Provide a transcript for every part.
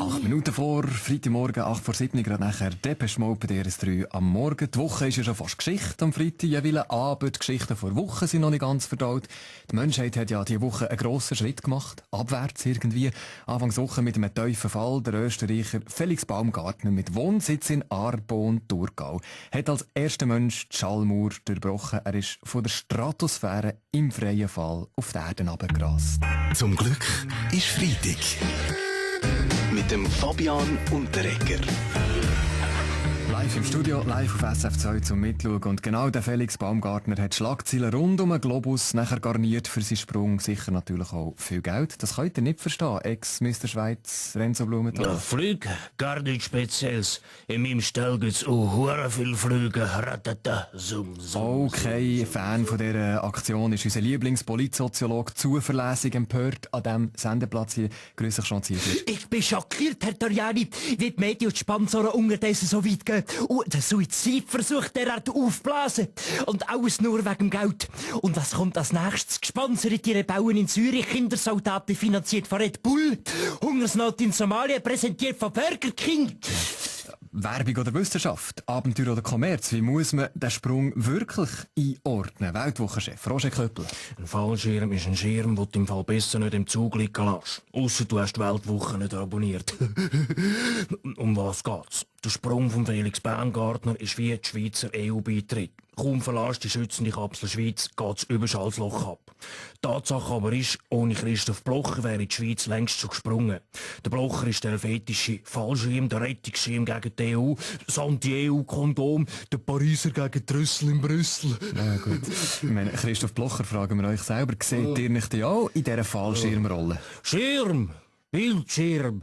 8 Minuten vor, Freitagmorgen, 8 vor 7, gerade nachher Depeche Mode bei DRS3 am Morgen. Die Woche ist ja schon fast Geschichte am Freitag, jeweils, aber die Geschichten vor Wochen sind noch nicht ganz verdaut. Die Menschheit hat ja diese Woche einen grossen Schritt gemacht, abwärts irgendwie. Anfangswoche mit einem tiefen Fall. Der Österreicher Felix Baumgartner mit Wohnsitz in Arbon-Thurgau hat als erster Mensch die Schallmauer durchbrochen. Er ist von der Stratosphäre im freien Fall auf die Erde runtergerast. Zum Glück ist Freitag. Mit dem Fabian Unterreger. Live im Studio, live auf SF2 zum Mitschauen. Und genau der Felix Baumgartner hat Schlagzeilen rund um den Globus nachher garniert für seinen Sprung. Sicher natürlich auch viel Geld. Das könnt ihr nicht verstehen, Ex-Mr. Schweiz Renzo Blumenthal. Ja, Flüge, gar nichts Spezielles. In meinem Stall gibt's auch viele Flüge. Ratata, zum. Okay, Fan von dieser Aktion ist unser Lieblingspolitsoziologe zuverlässig empört an diesem Sendeplatz hier. Grüß dich, Jean Ziegler. Ich bin schockiert, Herr Torjani, wie die Medien und die Sponsoren unterdessen so weit gehen und den Suizidversuch derart aufblasen. Und alles nur wegen dem Geld. Und was kommt als nächstes? Gesponserte Rebellen in Syrien, Kindersoldaten finanziert von Red Bull, Hungersnot in Somalia präsentiert von Burger King. Werbung oder Wissenschaft, Abenteuer oder Kommerz, wie muss man den Sprung wirklich einordnen? Weltwochenchef Roger Köppel. Ein Fallschirm ist ein Schirm, den du im Fall besser nicht im Zug liegen lässt. Ausser du hast die Weltwoche nicht abonniert. Um was geht's? Der Sprung von Felix Baumgartner ist wie die Schweizer EU-Beitritt. Kaum verlässt die schützende Kapsel Schweiz, geht's überall das Loch ab. Tatsache aber ist, ohne Christoph Blocher wäre die Schweiz längst schon gesprungen. Der Blocher ist der helvetische Fallschirm, der Rettungsschirm gegen die EU, das Anti-EU-Kondom, der Pariser gegen die Rüssel in Brüssel. Na gut. Ich meine, Christoph Blocher, fragen wir euch selber, seht ihr nicht auch in dieser Fallschirmrolle? Schirm, Bildschirm,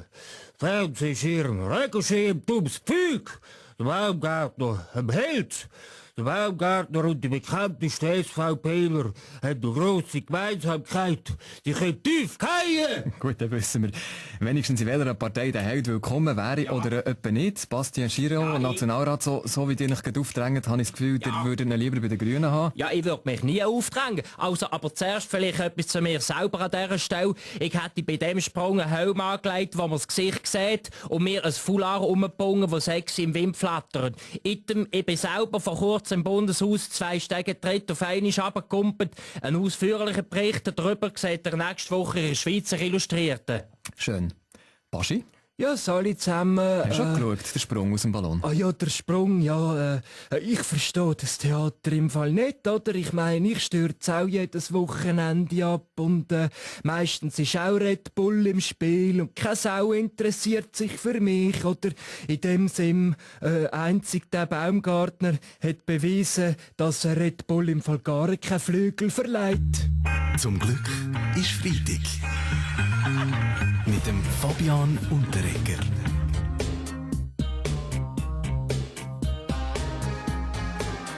Fernsehschirm, Regenschirm, dummes Pfeug, der Baumgartner, ein Held. Der Baumgartner und die bekanntesten SVPler haben eine grosse Gemeinsamkeit. Die können tief fallen. Gut, dann wissen wir wenigstens in welcher Partei der Held willkommen wäre oder etwa nicht. Bastian Giraud, Nationalrat, so wie ihr euch gerade aufdrängt, habe ich das Gefühl, ihr würdet ihn lieber bei den Grünen haben. Ja, ich würde mich nie aufdrängen. Also, aber zuerst vielleicht etwas zu mir selber an dieser Stelle. Ich hätte bei dem Sprung einen Helm angelegt, wo man das Gesicht sieht, und mir ein Foulard umgebunden, wo sexy im Wind flattert. Ich bin selber vor kurzem im Bundeshaus 2 Stege tritt auf einmal runtergekumpelt. Ein ausführlicher Bericht darüber sieht ihr nächste Woche in der Schweizer Illustrierten. Schön. Baschi? Ja, alle zusammen. Hast du schon geschaut, der Sprung aus dem Ballon? Ah ja, der Sprung, ja, ich verstehe das Theater im Fall nicht, oder? Ich meine, ich stürze auch jedes Wochenende ab und meistens ist auch Red Bull im Spiel und keine Sau interessiert sich für mich, oder? In dem Sinn, einzig der Baumgartner hat bewiesen, dass Red Bull im Fall gar keine Flügel verleiht. Zum Glück ist Freitag. Mit dem Fabian Unterreger.